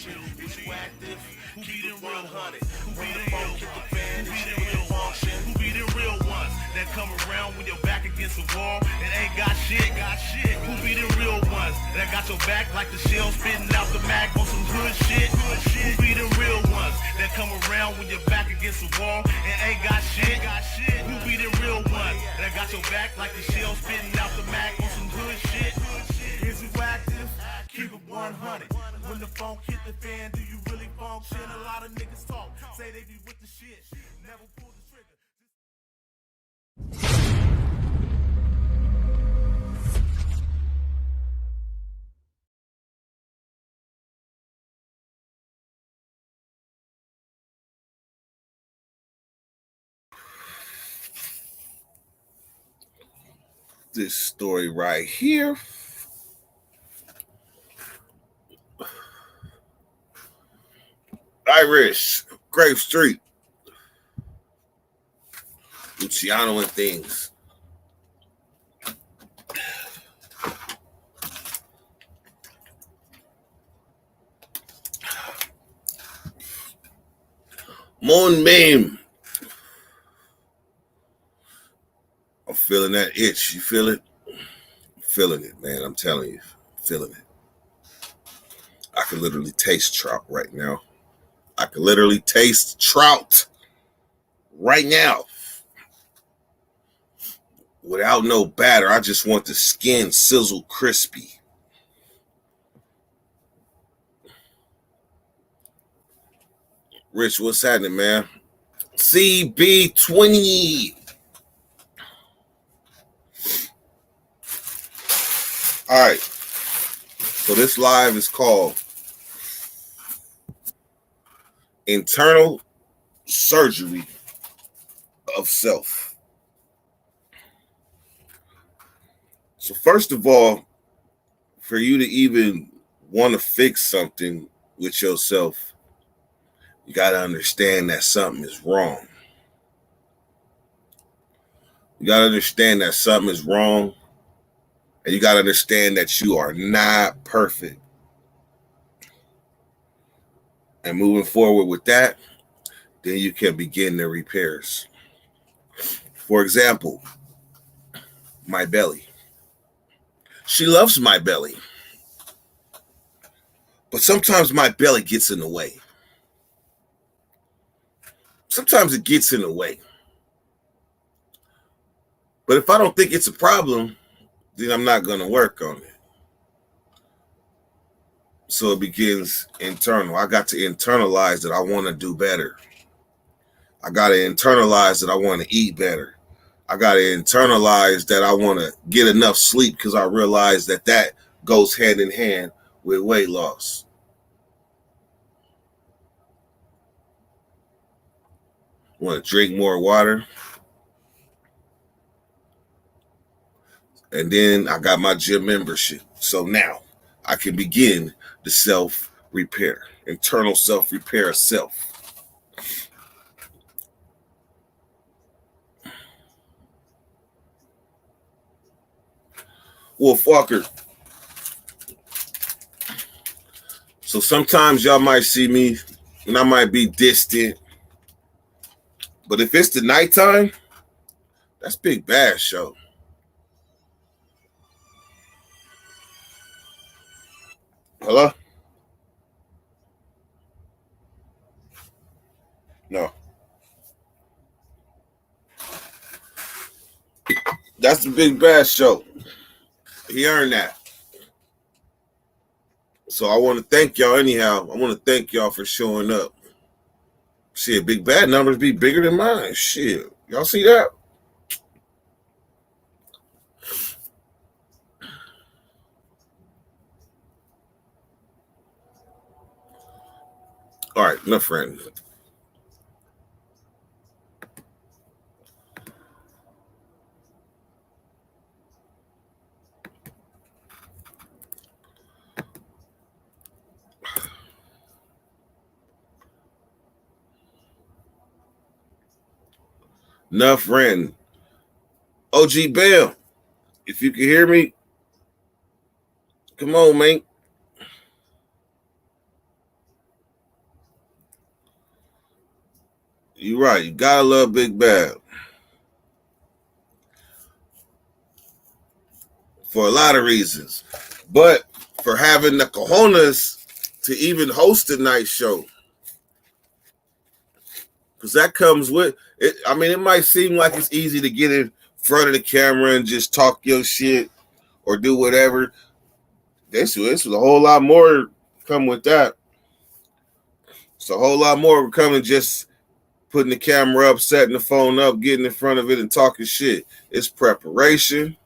Is you active? Who be them real hunted? Who be them real hit the fan? Who be them real function? Who be them real ones that come around when you're back against the wall and ain't got shit? Who be them real ones that got your back like the shell spitting out the mag on some hood shit? Who be them real ones that come around when you're back against the wall and ain't got shit? Who be them real ones that got your back like the shell spitting out the mag on some hood shit? Is you active? Keep it 100. When the funk hit the fan, do you really function? A lot of niggas talk, say they be with the shit, never pull the trigger. This story right here. Irish, Grave Street, Luciano and things. Mon meme. I'm feeling that itch. You feel it? I'm feeling it, man. I'm telling you. I'm feeling it. I can literally taste trout right now. I can literally taste trout right now. Without no batter. I just want the skin sizzle crispy. Rich, what's happening, man? CB20. All right. So this live is called Internal Surgery of Self. So first of all, for you to even want to fix something with yourself, you got to understand that something is wrong. You got to understand that something is wrong. And you got to understand that you are not perfect. And moving forward with that, then you can begin the repairs. For example, my belly. She loves my belly. But sometimes my belly gets in the way. Sometimes it gets in the way. But if I don't think it's a problem, then I'm not going to work on it. So it begins internal. I got to internalize that I want to do better. I got to internalize that I want to eat better. I got to internalize that I want to get enough sleep because I realize that that goes hand in hand with weight loss. Want to drink more water. And then I got my gym membership. So now I can begin the self-repair, internal self-repair of self. Wolf Walker. So sometimes y'all might see me and I might be distant. But if it's the nighttime, that's Big Bass Show. Hello? No. That's the Big Bass Show. He earned that. So I want to thank y'all anyhow. I want to thank y'all for showing up. Shit, Big Bad numbers be bigger than mine. Shit. Y'all see that? All right, enough friends. Enough friend. OG Bell, if you can hear me, come on, man. You're right. You gotta love Big Bad for a lot of reasons, but for having the cojones to even host a night show, because that comes with it. I mean, it might seem like it's easy to get in front of the camera and just talk your shit or do whatever. This was a whole lot more come with that. It's a whole lot more coming just putting the camera up, setting the phone up, getting in front of it, and talking shit. It's preparation,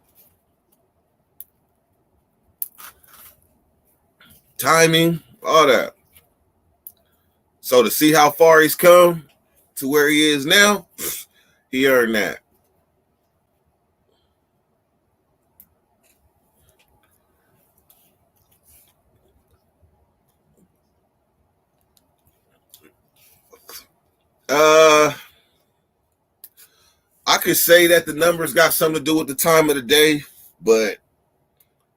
timing, all that. So to see how far he's come to where he is now, he earned that. Uh, I could say that the numbers got something to do with the time of the day, but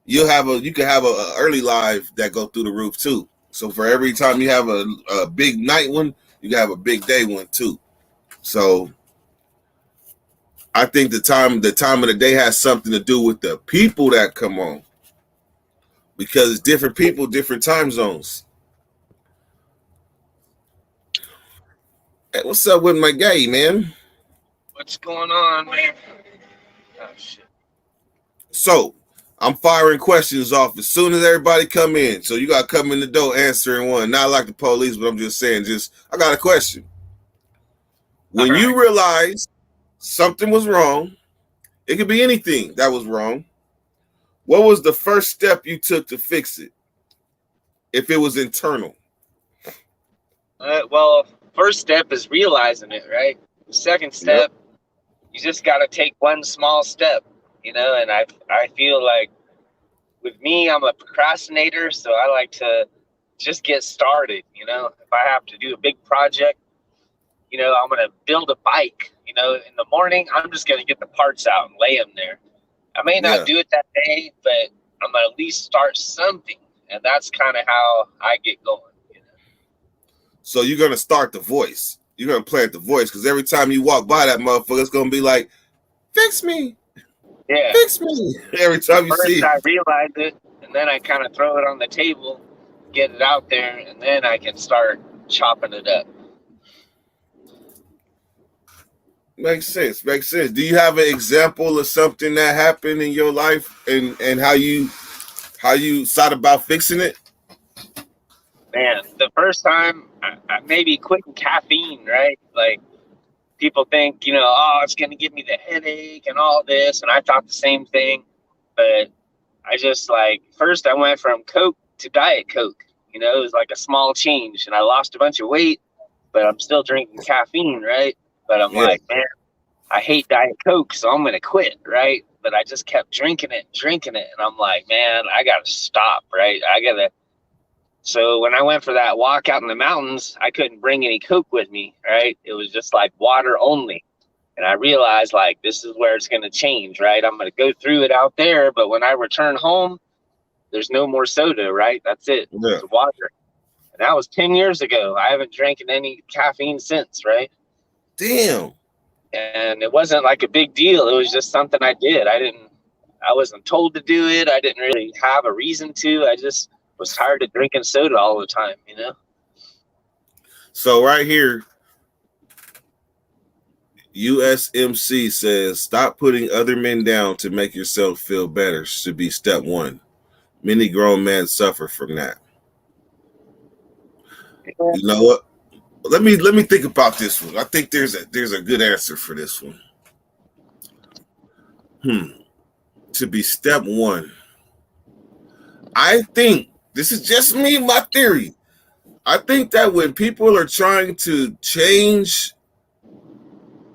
you can have a early live that go through the roof too. So for every time you have a big night one, you can have a big day one too. So I think the time of the day has something to do with the people that come on, because it's different people, different time zones. Hey, what's up with my guy, man? What's going on, man? Oh shit. So I'm firing questions off as soon as everybody come in. So you gotta come in the door answering one. Not like the police, but I'm just saying, I got a question. All When right. you realize something was wrong, it could be anything that was wrong. What was the first step you took to fix it? If it was internal. Well, first step is realizing it, right? The second Yep. step, you just got to take one small step, And I feel like with me, I'm a procrastinator, so I like to just get started. If I have to do a big project, I'm gonna build a bike. In the morning, I'm just gonna get the parts out and lay them there. I may not Yeah. do it that day, but I'm gonna at least start something, and that's kind of how I get going. So you're gonna start the voice. You're gonna plant the voice, because every time you walk by that motherfucker, it's gonna be like, "Fix me, Yeah. fix me." Every So time you first see it. I realize it, and then I kind of throw it on the table, get it out there, and then I can start chopping it up. Makes sense. Makes sense. Do you have an example of something that happened in your life, and how you thought about fixing it? Man, the first time I maybe quitting caffeine, right? Like people think, oh, it's gonna give me the headache and all this, and I thought the same thing, but I just like first I went from Coke to Diet Coke. It was like a small change, and I lost a bunch of weight, but I'm still drinking caffeine, right? But I'm Yeah. like, man, I hate Diet Coke, so I'm gonna quit, right? But I just kept drinking it, and I'm like, man, I gotta stop, right? I gotta. So when I went for that walk out in the mountains, I couldn't bring any Coke with me, right? It was just like water only. And I realized like this is where it's gonna change, right? I'm gonna go through it out there, but when I return home, there's no more soda, right? That's it. Yeah. It's water. And that was 10 years ago. I haven't drank any caffeine since, right? Damn. And it wasn't like a big deal. It was just something I did. I wasn't told to do it. I didn't really have a reason to. I just was tired of drinking soda all the time. So right here, USMC says, "Stop putting other men down to make yourself feel better should be step one. Many grown men suffer from that." You know what? Let me think about this one. I think there's a good answer for this one. To be step one. I think this is just me, my theory. I think that when people are trying to change,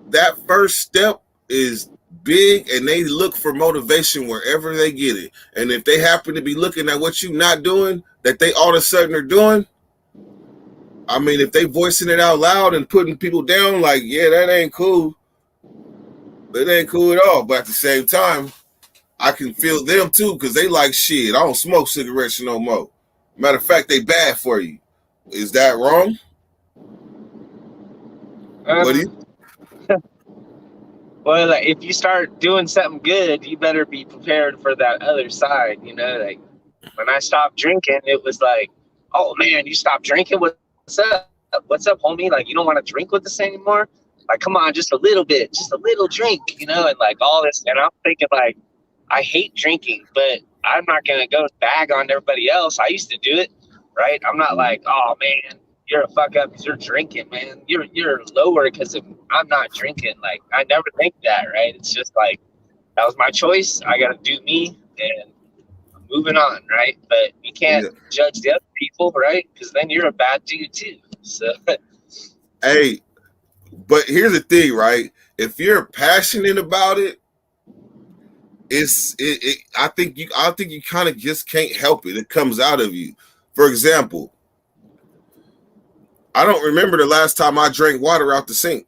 that first step is big, and they look for motivation wherever they get it. And if they happen to be looking at what you're not doing, that they all of a sudden are doing, I mean, if they voicing it out loud and putting people down, like, yeah, that ain't cool. That ain't cool at all. But at the same time, I can feel them too, because they like, shit, I don't smoke cigarettes no more. Matter of fact, they bad for you. Is that wrong? What do you? Well, like, if you start doing something good, you better be prepared for that other side. You know, like when I stopped drinking, it was like, oh man, you stopped drinking? What's up? What's up, homie? Like, you don't want to drink with us anymore? Like, come on, just a little bit, just a little drink, you know, and like all this. And I'm thinking, like, I hate drinking, but I'm not going to go bag on everybody else. I used to do it, right? I'm not like, oh man, you're a fuck up because you're drinking, man. You're lower because I'm not drinking. Like, I never think that, right? It's just like, that was my choice. I got to do me and moving on, right? But you can't Yeah. judge the other people, right? Because then you're a bad dude too. So Hey, but here's the thing, right? If you're passionate about it, I think you kind of just can't help it. It comes out of you. For example, I don't remember the last time I drank water out the sink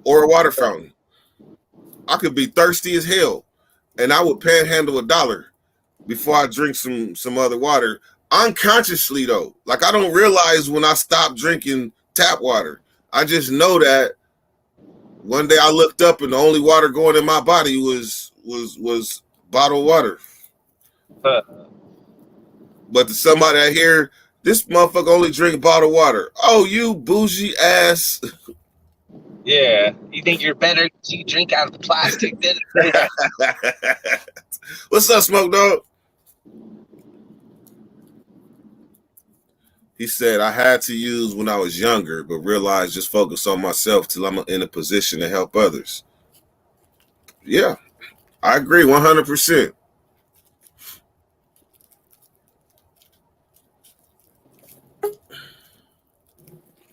or a water fountain. I could be thirsty as hell, and I would panhandle $1 before I drink some other water. Unconsciously though, like I don't realize when I stop drinking tap water. I just know that one day I looked up and the only water going in my body was bottled water. But to somebody out here, this motherfucker only drink bottled water. Oh, you bougie ass. yeah, you think you're better because you drink out of the plastic? Then What's up, Smoke Dog? He said, I had to use when I was younger, but realized just focus on myself till I'm in a position to help others. Yeah, I agree 100%.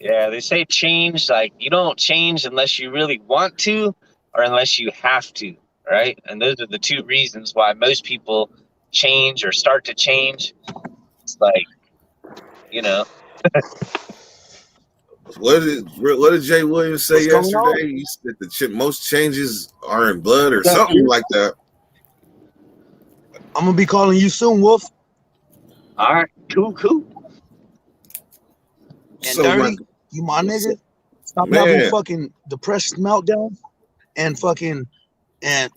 yeah, they say change. Like you don't change unless you really want to, or unless you have to, right? And those are the two reasons why most people change or start to change. It's like, you know, What did Jay Williams say What's going on? yesterday? He said most changes are in blood or What's up, something dude? like that. I'm gonna be calling you soon, Wolf. all right, cool. And So Dirty, you my nigga. Stop having man, fucking depression meltdowns and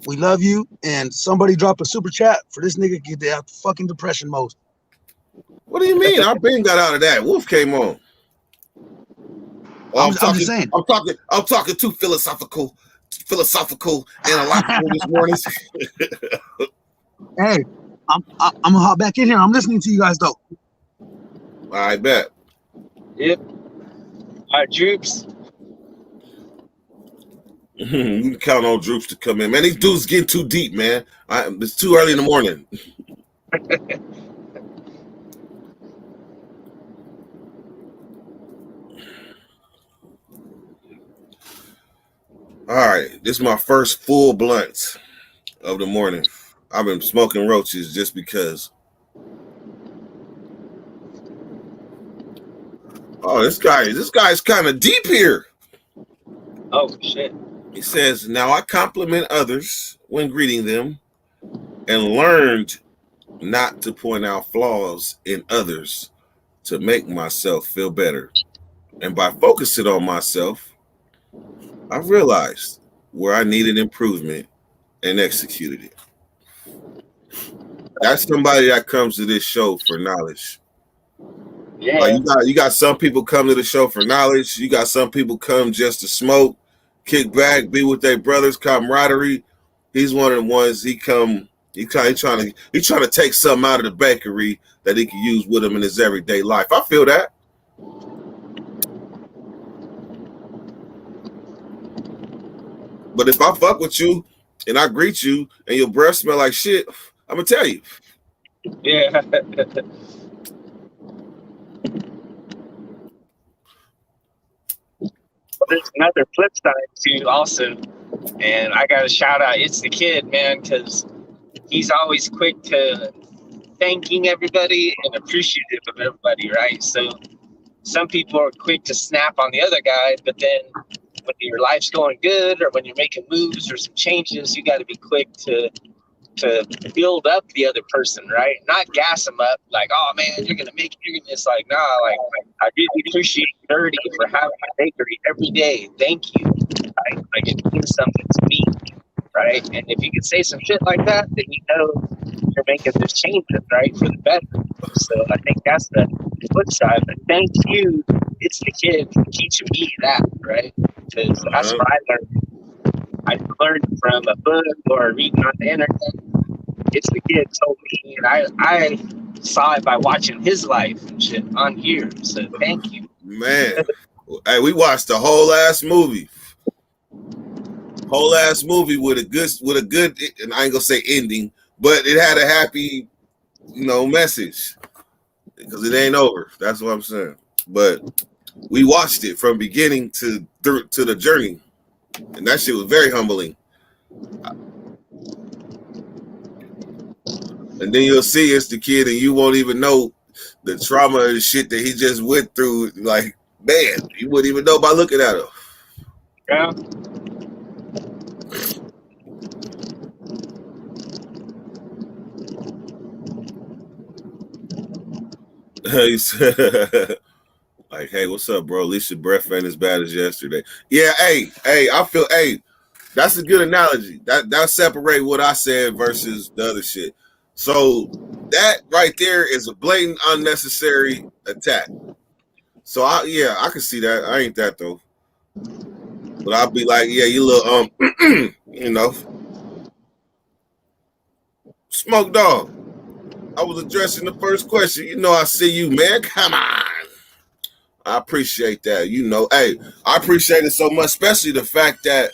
we love you. And somebody drop a super chat for this nigga to get out fucking depression mode. what do you mean? I been got out of that. Wolf came on. Oh, I'm just saying. I'm talking too philosophical and illogical this morning. Hey, I'm gonna hop back in here. I'm listening to you guys though. I bet. Yep. All right, Droops. You can count on Droops to come in. Man, these dudes getting too deep, man. It's too early in the morning. All right, this is my first full blunt of the morning. I've been smoking roaches just because. Oh, this guy's kind of deep here. Oh shit. He says, now I compliment others when greeting them and learned not to point out flaws in others to make myself feel better. And by focusing on myself, I realized where I needed improvement and executed it. That's somebody that comes to this show for knowledge. Yeah. Like you got some people come to the show for knowledge. You got some people come just to smoke, kick back, be with their brothers, camaraderie. He's one of the ones. He trying to take something out of the bakery that he can use with him in his everyday life. I feel that. But if I fuck with you and I greet you and your breath smell like shit, I'm gonna tell you. Yeah. There's another flip side too, also, and I got to shout out. It's the kid, man, because he's always quick to thanking everybody and appreciative of everybody, right? So some people are quick to snap on the other guy, but then when your life's going good or when you're making moves or some changes, you got to be quick to to build up the other person, right? Not gas them up like, oh man, you're gonna make it. It's like, nah, like I really appreciate Dirty for having a bakery every day. Thank you. Right? Like it means something to me, right? And if you can say some shit like that, then you know you're making this change, right, for the better. So I think that's the flip side. But thank you. It's the kid teaching me that, right? Because that's what I learned. I learned from a book or reading on the internet. It's the kid told me, and I saw it by watching his life and shit on here. So thank you, man. Hey, we watched the whole ass movie with a good, and I ain't gonna say ending, but it had a happy, message because it ain't over. That's what I'm saying. But we watched it from beginning to the journey, and that shit was very humbling. And then you'll see it's the kid, and you won't even know the trauma and shit that he just went through. Like, man, you wouldn't even know by looking at him. Yeah. He said, like, hey, what's up, bro? At least your breath ain't as bad as yesterday. Yeah, hey, that's a good analogy. That separate what I said versus the other shit. So that right there is a blatant unnecessary attack. So I can see that. I ain't that though. But I'll be like, yeah, you little smoke dog. I was addressing the first question. I see you, man. Come on. I appreciate that. Hey, I appreciate it so much, especially the fact that,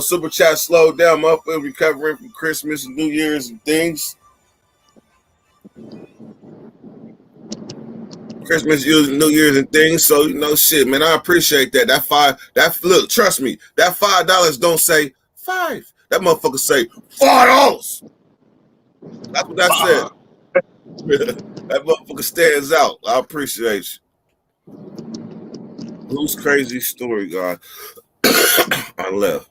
Super Chat slowed down. I'm up and recovering from Christmas and New Year's and things. Christmas, New Year's and things. So, shit, man, I appreciate that. Look, trust me, that $5 don't say $5. That motherfucker say $4. That's what that said. That motherfucker stands out. I appreciate you. Who's crazy story guy on left?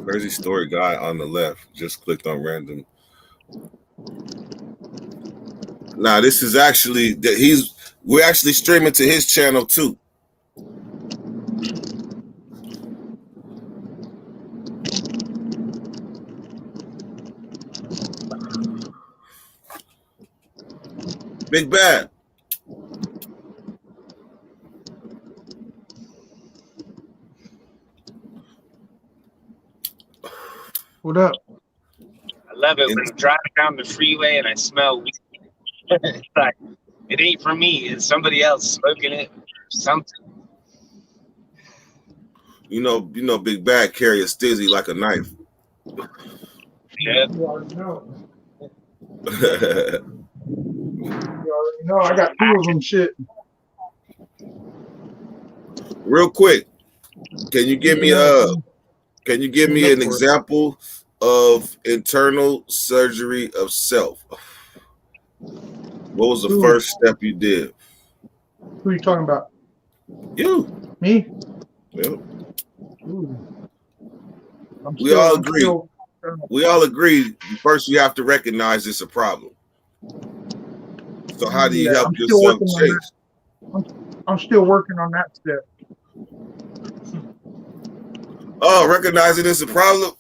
Crazy story guy on the left. Just clicked on random. Now this is actually we're actually streaming to his channel too. Big Bad. What up? I love it when I'm driving down the freeway and I smell weed. It's like, it ain't for me. It's somebody else smoking it. Something. Big Bad carry a stizzy like a knife. Yeah. You already know. I got 2 of them. Shit. Real quick, can you give me an example of internal surgery of self? What was the first step you did? Who are you talking about? You. Me? Yep. We all agree. We all agree. First, you have to recognize it's a problem. So how do you help yourself change? I'm still working on that step. Oh, recognizing it's a problem?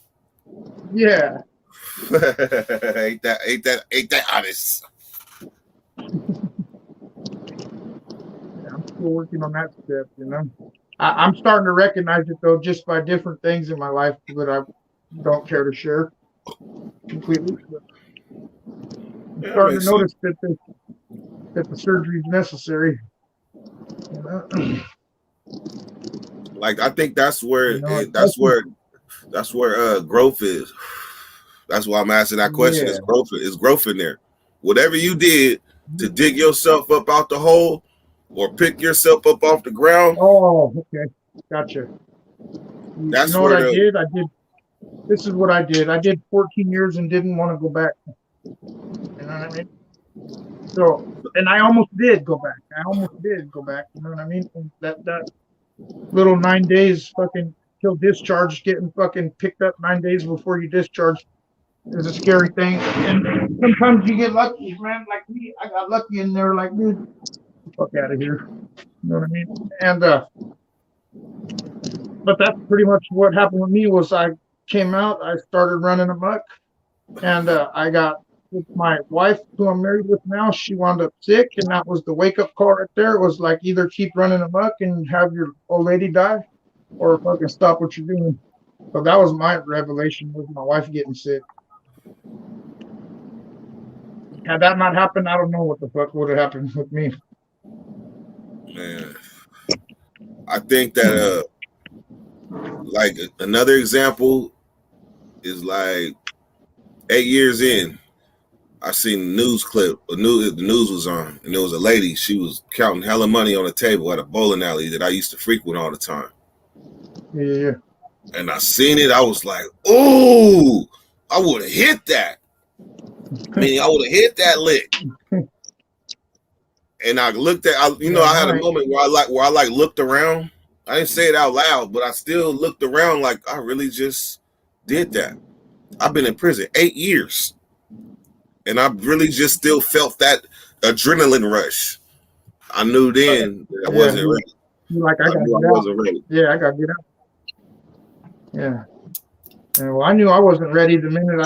Yeah. ain't that honest? I'm still working on that step, I'm starting to recognize it though, just by different things in my life that I don't care to share completely. I'm starting to notice that the surgery is necessary. Like I think that's where growth is. That's why I'm asking that question. Yeah. Is growth in there? Whatever you did to dig yourself up out the hole or pick yourself up off the ground. Oh, okay. Gotcha. That's what I did? This is what I did. I did 14 years and didn't want to go back. You know what I mean? So, and I almost did go back. You know what I mean? And that little 9 days fucking till discharge, getting fucking picked up 9 days before you discharge is a scary thing. And sometimes you get lucky, man. Like me, I got lucky and they're like, dude, fuck out of here. You know what I mean? And but that's pretty much what happened with me. Was I came out, I started running amok, and I got with my wife, who I'm married with now. She wound up sick, and that was the wake up call right there. It was like, either keep running amok and have your old lady die, or fucking stop what you're doing. So that was my revelation, with my wife getting sick. Had that not happened, I don't know what the fuck would have happened with me. Man, I think that like another example is like 8 years in, I seen a news clip. The news was on, and there was a lady. She was counting hella money on the table at a bowling alley that I used to frequent all the time. Yeah. And I seen it. I was like, "Oh, I would have hit that. I mean, I would have hit that lick." And I looked at, I had a moment where I looked around. I didn't say it out loud, but I still looked around like I really just did that. I've been in prison 8 years, and I really just still felt that adrenaline rush. I knew then that I wasn't ready. Like, I wasn't ready. Yeah, I got to get out. Yeah. And well, I knew I wasn't ready the minute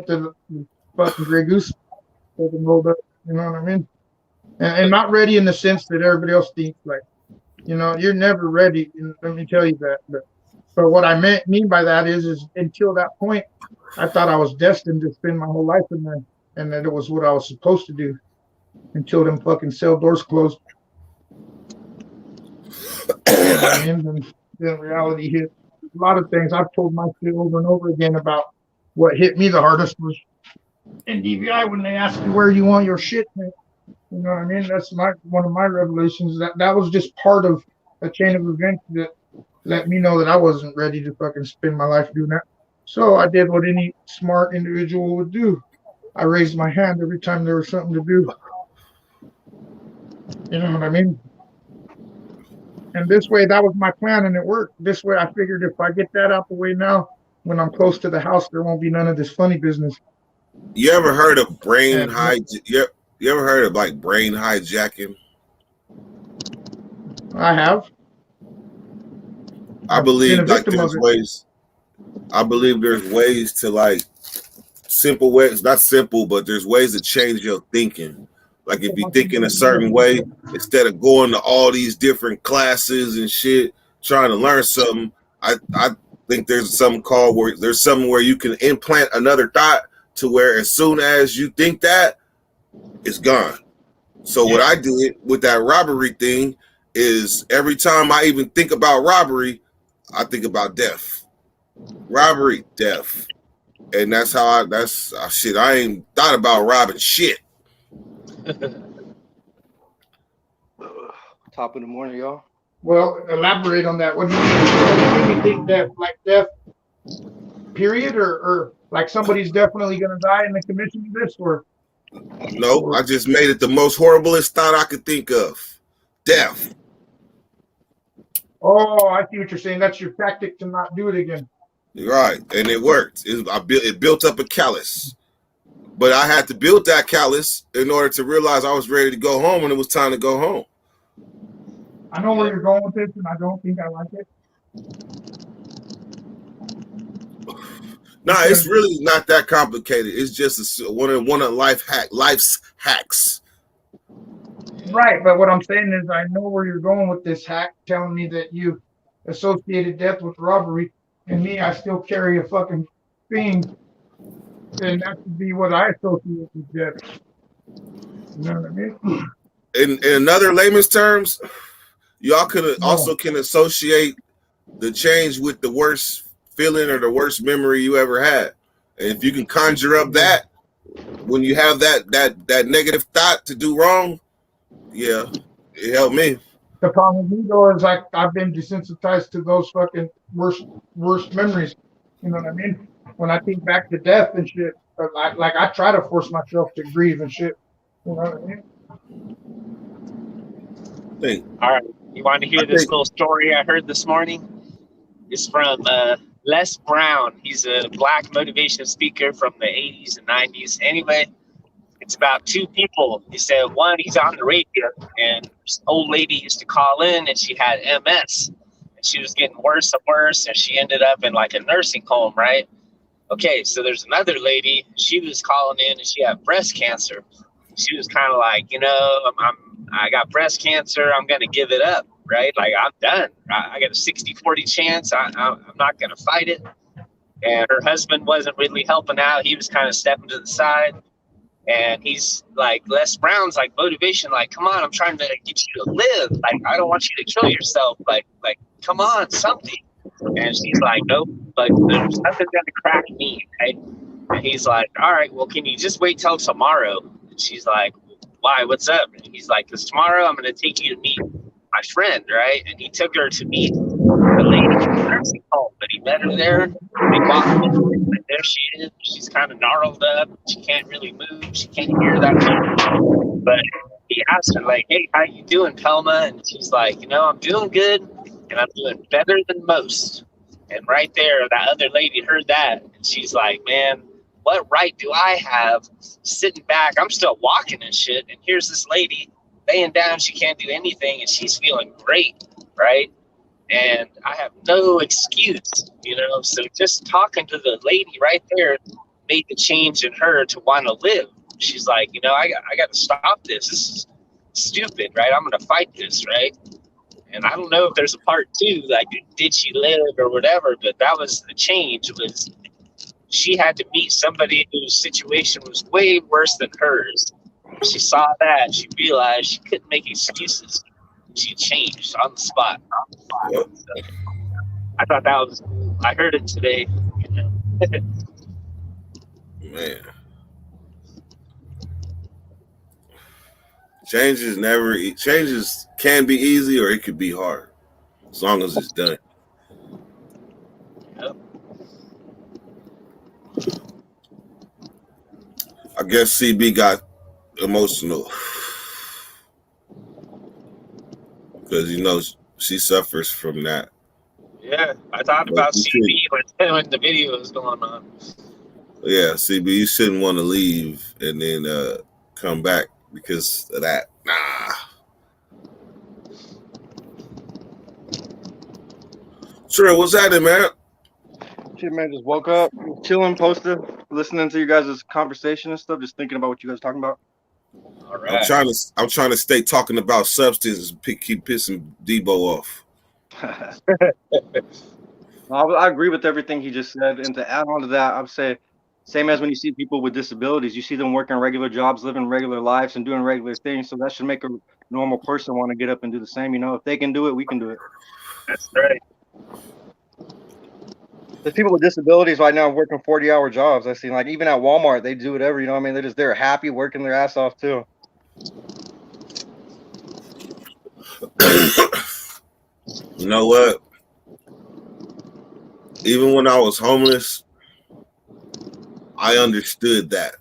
the fucking Grey Goose fucking rolled up. You know what I mean? And not ready in the sense that everybody else thinks. Like, you're never ready. Let me tell you that. But what I mean by that is until that point, I thought I was destined to spend my whole life in there, and that it was what I was supposed to do until them fucking cell doors closed. And then reality hit. A lot of things I've told my kid over and over again about what hit me the hardest was in DVI when they asked me where you want your shit. You know what I mean? That's one of my revelations. That was just part of a chain of events that let me know that I wasn't ready to fucking spend my life doing that. So I did what any smart individual would do. I raised my hand every time there was something to do. You know what I mean? And this way, that was my plan, and it worked. This way, I figured if I get that out the way now, when I'm close to the house, there won't be none of this funny business. You ever heard of brain You ever heard of like brain hijacking? I have. I believe like there's ways. I believe there's ways to like simple ways, not simple, but there's ways to change your thinking. Like if you think in a certain way, instead of going to all these different classes and shit, trying to learn something, I think there's something called where you can implant another thought to where as soon as you think that, it's gone. So what I did with that robbery thing is every time I even think about robbery, I think about death. Robbery, death. And that's how shit. I ain't thought about robbing shit. Top of the morning, y'all. Well, elaborate on that. What do you think death? Like death, period? Or like somebody's definitely going to die in the commission of this? Or no, I just made it the most horriblest thought I could think of. Death. Oh, I see what you're saying. That's your tactic to not do it again. Right, and it worked. It built up a callus. But I had to build that callus in order to realize I was ready to go home and it was time to go home. I know where you're going with this, and I don't think I like it. No, it's really not that complicated. It's just one of life's hacks. Right, but what I'm saying is I know where you're going with this hack, telling me that you associated death with robbery, and me, I still carry a fucking thing, and that would be what I associate with death. You know what I mean? In another layman's terms, y'all also can associate the change with the worst feeling or the worst memory you ever had. And if you can conjure up that when you have that negative thought to do wrong, yeah, it helped me. The problem with me though is I've been desensitized to those fucking worst memories. You know what I mean? When I think back to death and shit, I try to force myself to grieve and shit. You know what I mean? All right. You want to hear this little story I heard this morning? is from Les Brown. He's a black motivation speaker from the 80s and 90s. Anyway, it's about two people. He said one, he's on the radio, and this old lady used to call in, and she had MS, and she was getting worse and worse, and she ended up in like a nursing home, right? Okay, so there's another lady. She was calling in, and she had breast cancer. She was kind of like, I got breast cancer. I'm gonna give it up, right? Like I'm done. I got a 60-40 chance. I'm not gonna fight it. And her husband wasn't really helping out. He was kind of stepping to the side. And he's like, Les Brown's like motivation, like, come on, I'm trying to get you to live. Like, I don't want you to kill yourself. Like, come on, something. And she's like, nope, but there's nothing gonna crack me, right? And he's like, all right, well, can you just wait till tomorrow? And she's like, why? What's up? And he's like, because tomorrow I'm gonna take you to meet my friend, right? And he took her to meet the lady from the nursing home, but he met her there. They walked in, and there she is. She's kind of gnarled up. She can't really move. She can't hear that much. But he asked her, like, hey, how you doing, Pelma? And she's like, I'm doing good, and I'm doing better than most. And right there, that other lady heard that, and she's like, man, what right do I have sitting back? I'm still walking and shit, and here's this lady laying down. She can't do anything, and she's feeling great, right? And I have no excuse, So just talking to the lady right there made the change in her to want to live. She's like, I got to stop this. This is stupid, right? I'm going to fight this, right? And I don't know if there's a part two, like, did she live or whatever, but that was the change. Was she had to meet somebody whose situation was way worse than hers. She saw that. She realized she couldn't make excuses. She changed on the spot. Yep. So I thought that was cool. I heard it today. Man. Changes can be easy or it could be hard. As long as it's done. Yep. I guess CB got emotional. Because she suffers from that. Yeah, I thought about CB when the video was going on. Yeah, CB, you shouldn't want to leave and then come back because of that. Nah. Sure, what's happening, man? Shit, man, just woke up, chilling, posted, listening to you guys' conversation and stuff, just thinking about what you guys are talking about. All right. I'm trying to stay talking about substances and keep pissing Debo off. I agree with everything he just said, and to add on to that, I would say, same as when you see people with disabilities, you see them working regular jobs, living regular lives, and doing regular things. So that should make a normal person want to get up and do the same. If they can do it, we can do it. That's right. There's people with disabilities right now working 40-hour jobs. I see, like, even at Walmart, they do whatever. They're happy working their ass off too. You know what? Even when I was homeless, I understood that.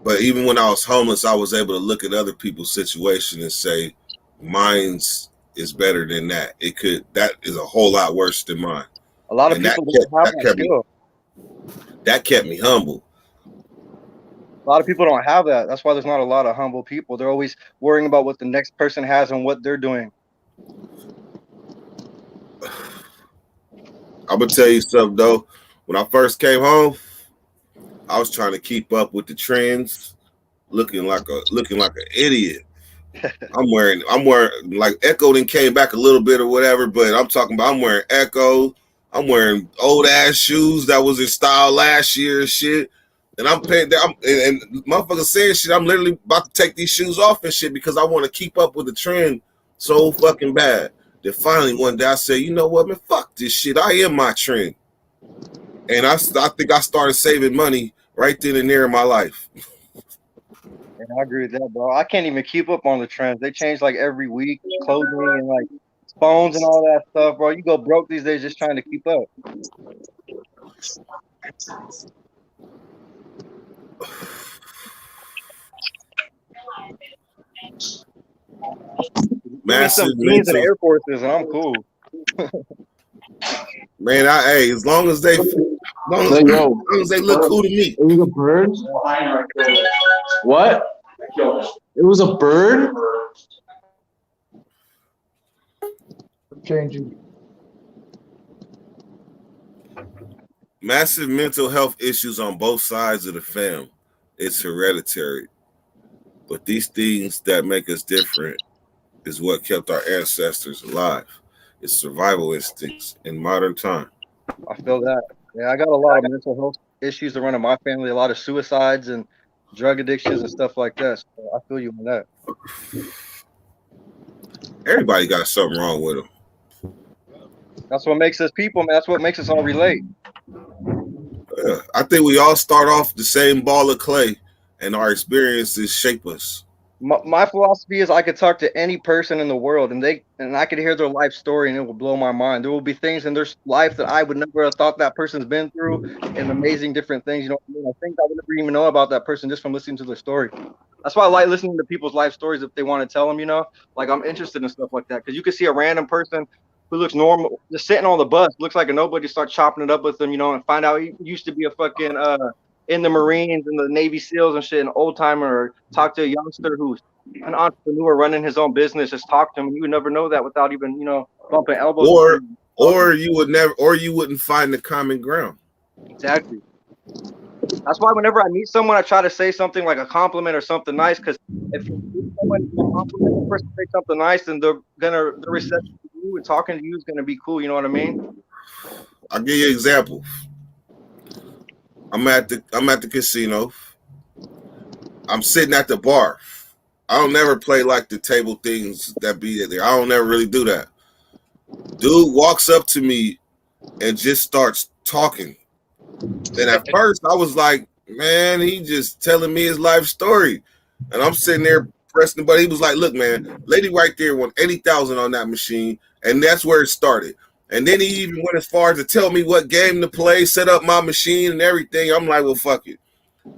But even when I was homeless, I was able to look at other people's situation and say, mine's is better than that. That is a whole lot worse than mine. A lot of people don't have that skill. That kept me humble. A lot of people don't have that. That's why there's not a lot of humble people. They're always worrying about what the next person has and what they're doing. I'm gonna tell you something though. When I first came home, I was trying to keep up with the trends, looking like an idiot. I'm wearing like Echo then came back a little bit or whatever, but I'm wearing Echo. I'm wearing old ass shoes that was in style last year and shit. And I'm paying and motherfuckers saying shit. I'm literally about to take these shoes off and shit because I want to keep up with the trend so fucking bad. Then finally one day I said, you know what, man, fuck this shit. I am my trend. And I think I started saving money right then and there in my life. And I agree with that, bro. I can't even keep up on the trends. They change like every week, clothing and like phones and all that stuff, bro. You go broke these days just trying to keep up. Massive jeans and Air Forces, and I'm cool. Man, hey, as long as they, long So, yo, as they look cool to me. it was a bird? What? It was a bird? Changing. Massive mental health issues on both sides of the fam. It's hereditary. But these things that make us different is what kept our ancestors alive. It's survival instincts in modern time. I feel that. Yeah, I got a lot of mental health issues to run in my family, a lot of suicides and drug addictions and stuff like that. So I feel you on that. Everybody got something wrong with them. That's what makes us people, man. That's what makes us all relate. I think we all start off the same ball of clay, and our experiences shape us. My philosophy is I could talk to any person in the world and I could hear their life story and it will blow my mind. There will be things in their life that I would never have thought that person's been through and amazing different things. You know what I mean? I think I would never even know about that person just from listening to their story. That's why I like listening to people's life stories if they want to tell them, you know, like I'm interested in stuff like that. Because you can see a random person who looks normal, just sitting on the bus, looks like a nobody, start chopping it up with them, you know, and find out he used to be a fucking in the Marines and the Navy SEALs and shit, an old timer, or talk to a youngster who's an entrepreneur running his own business, just talk to him. You would never know that without even, you know, bumping elbows. Or you wouldn't find the common ground. Exactly. That's why whenever I meet someone, I try to say something like a compliment or something nice. Because if you meet someone a compliment, the person say something nice, then their reception to you and talking to you is gonna be cool. You know what I mean? I'll give you an example. I'm at the casino. I'm sitting at the bar. I don't never play like the table things that be there. I don't never really do that. Dude walks up to me and just starts talking. And at first I was like, man, he just telling me his life story. And I'm sitting there pressing the button. He was like, look, man, lady right there won 80,000 on that machine. And that's where it started. And then he even went as far as to tell me what game to play, set up my machine and everything. I'm like, well, fuck it.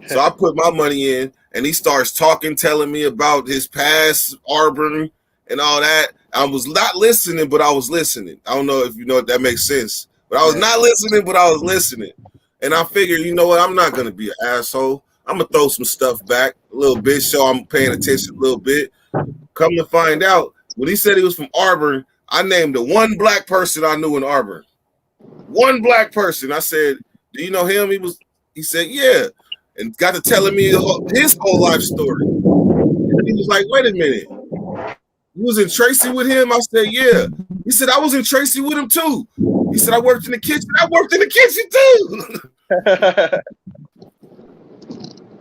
So I put my money in, and he starts talking, telling me about his past, Auburn, and all that. I was not listening, but I was listening. I don't know if you know if that makes sense. But I was not listening, but I was listening. And I figured, you know what? I'm not going to be an asshole. I'm going to throw some stuff back a little bit, so I'm paying attention a little bit. Come to find out, when he said he was from Auburn, I named the one black person I knew in Auburn. One black person. I said, do you know him? He said, yeah. And got to telling me his whole life story. And he was like, wait a minute. You was in Tracy with him? I said, yeah. He said, I was in Tracy with him too. He said, I worked in the kitchen. I worked in the kitchen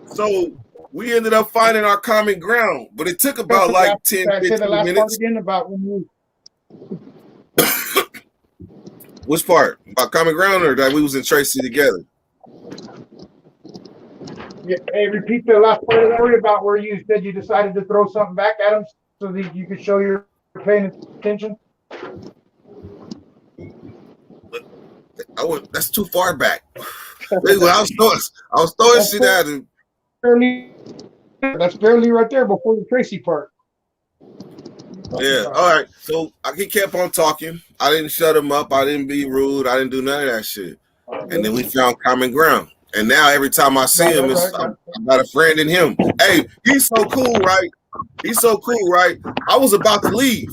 too. So we ended up finding our common ground. But it took about like 10, 15 minutes. Again about when you... Which part? About common ground or that we was in Tracy together? Yeah, hey, repeat the last part of that story about where you said you decided to throw something back at him so that you could show you're paying attention. That's too far back. I was throwing shit at him. That's barely right there before the Tracy part. Yeah, all right. So he kept on talking. I didn't shut him up. I didn't be rude. I didn't do none of that shit. And then we found common ground. And now every time I see him, I got a friend in him. Hey, he's so cool, right? He's so cool, right? I was about to leave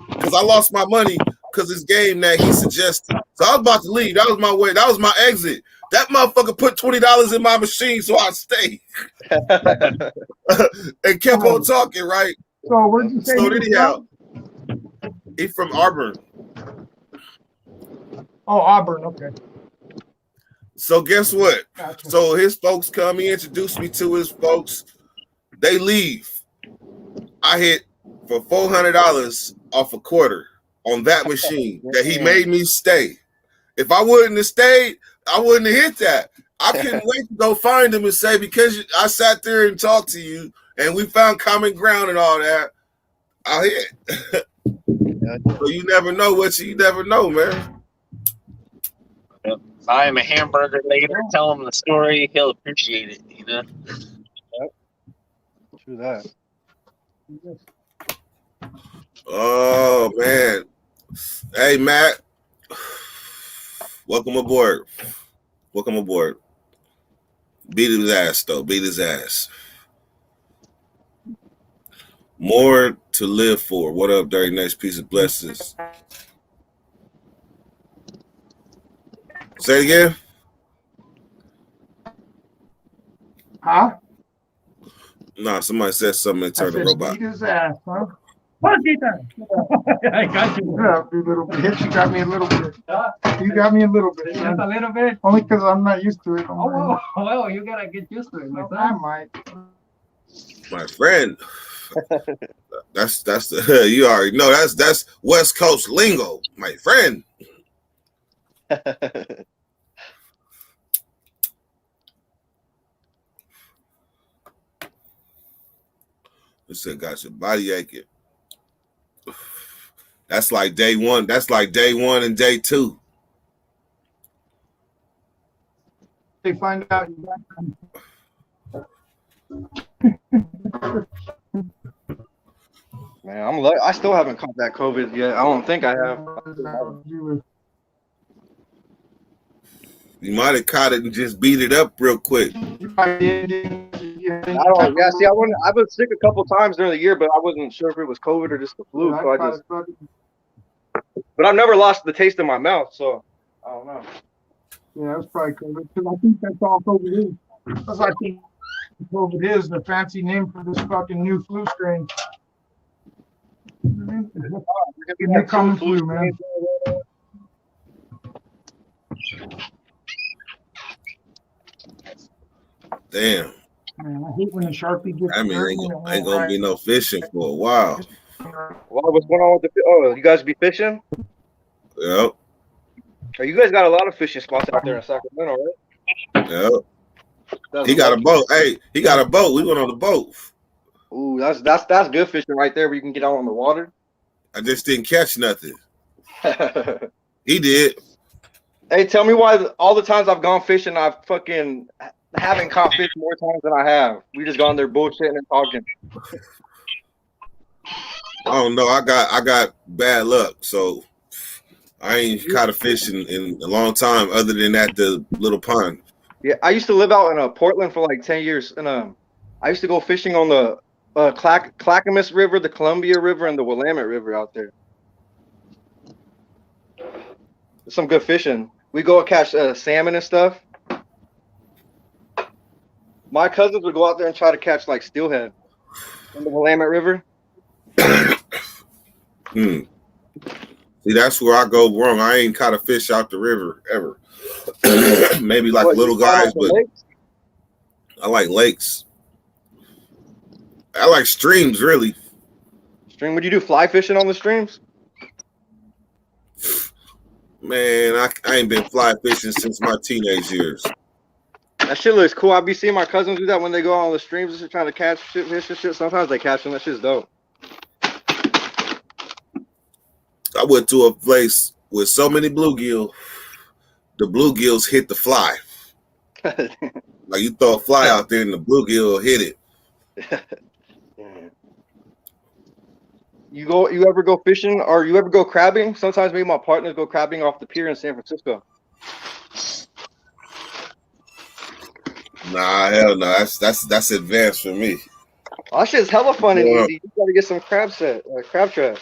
because I lost my money because this game that he suggested. So I was about to leave. That was my way. That was my exit. That motherfucker put $20 in my machine, so I stayed and kept on talking, right? So where'd you say so anyhow, he's from Auburn. Oh, Auburn, okay. So guess what? Gotcha. So his folks come. He introduced me to his folks. They leave. I hit for $400 off a quarter on that machine that he made me stay. If I wouldn't have stayed, I wouldn't have hit that. I couldn't wait to go find him and say, because I sat there and talked to you and we found common ground and all that, I hit. So you never know what you never know, man. If I am a hamburger later, tell him the story, he'll appreciate it, you know? True that. Oh, man. Hey, Matt. Welcome aboard. Welcome aboard. Beat his ass, though. Beat his ass. More to live for. What up, Dirty? Next piece of blessings. Say it again. Huh? Nah, somebody said something and I turned the said, robot. beat his ass, huh? What Peter? I got you. What up, you little bitch? You got me a little bit. You got me a little bit. Just a little bit. Only because I'm not used to it. Oh, well, you gotta get used to it, my I son. might. My friend. That's the you already know that's West Coast lingo, my friend. It said got your body aching. That's like day one. That's like day one and day two. They find out. Man, I still haven't caught that COVID yet. I don't think I have. You might have caught it and just beat it up real quick. I don't. Yeah, see, I've been sick a couple times during the year, but I wasn't sure if it was COVID or just the flu. But I've never lost the taste in my mouth, so I don't know. Yeah, that's probably COVID. Because I think that's all COVID is. That's what I think COVID is, the fancy name for this fucking new flu strain. New common flu, man. Damn. Man, I hate when the Sharpie gets. I mean, ain't gonna be no fishing for a while. Well, what's going on with the? Oh, you guys be fishing? Yep. Oh, you guys got a lot of fishing spots out there in Sacramento, right? Yep. He got a boat. Hey, he got a boat. We went on the boat. Ooh, that's good fishing right there, where you can get out on the water. I just didn't catch nothing. He did. Hey, tell me why all the times I've gone fishing, I've fucking haven't caught fish more times than I have. We just gone there bullshitting and talking. I don't know. I got bad luck, so I ain't caught a fish in a long time, other than at the little pond. Yeah, I used to live out in Portland for like 10 years, and I used to go fishing on the Clackamas River, the Columbia River, and the Willamette River out there. Some good fishing. We go catch salmon and stuff. My cousins would go out there and try to catch like steelhead in the Willamette River. See, that's where I go wrong. I ain't caught a fish out the river ever. Maybe like little guys, but lakes? I like lakes. I like streams, really. Stream? Would you do fly fishing on the streams? Man, I ain't been fly fishing since my teenage years. That shit looks cool. I be seeing my cousins do that when they go on the streams and trying to catch shit, fish and shit. Sometimes they catch them. That shit's dope. I went to a place with so many bluegill. The bluegills hit the fly. Like you throw a fly out there and the bluegill hit it. You ever go fishing or you ever go crabbing? Sometimes me and my partners go crabbing off the pier in San Francisco. Nah, hell no. That's advanced for me. Oh, that shit's hella fun and easy. You gotta get some crab traps.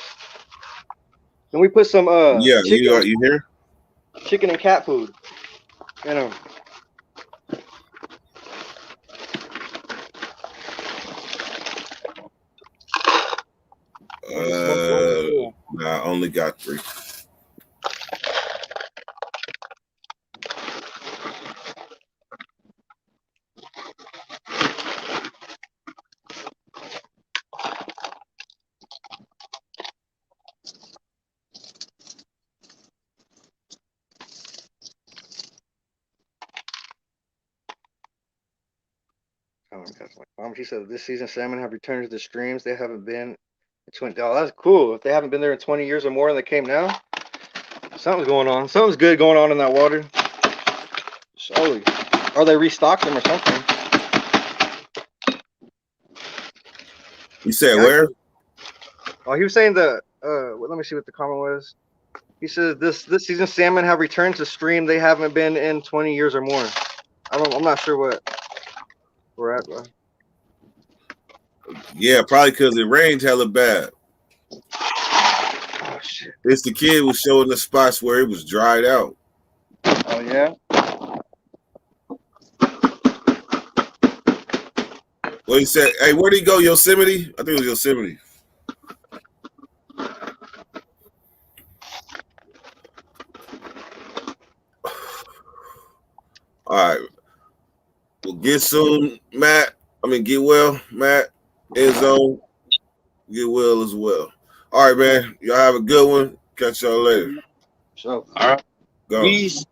Then we put some yeah, chicken, you hear? Chicken and cat food. You know. Nah, I only got 3. She said this season salmon have returned to the streams. They haven't been. Oh, that's cool. If they haven't been there in 20 years or more and they came now, something's going on. Something's good going on in that water. Surely. Or they restocked them or something. You said where? Oh, he was saying that. Let me see what the comment was. He says this season salmon have returned to stream they haven't been in 20 years or more. I'm not sure what we're at, bro. Yeah, probably because it rained hella bad. Oh shit. It's the kid was showing the spots where it was dried out. Oh yeah. Well, he said, hey, where'd he go? Yosemite? I think it was Yosemite. All right. Well, get soon, Matt. Get well, Matt. Enzo. Get well as well. All right, man. Y'all have a good one. Catch y'all later. So. All right. Go. Peace.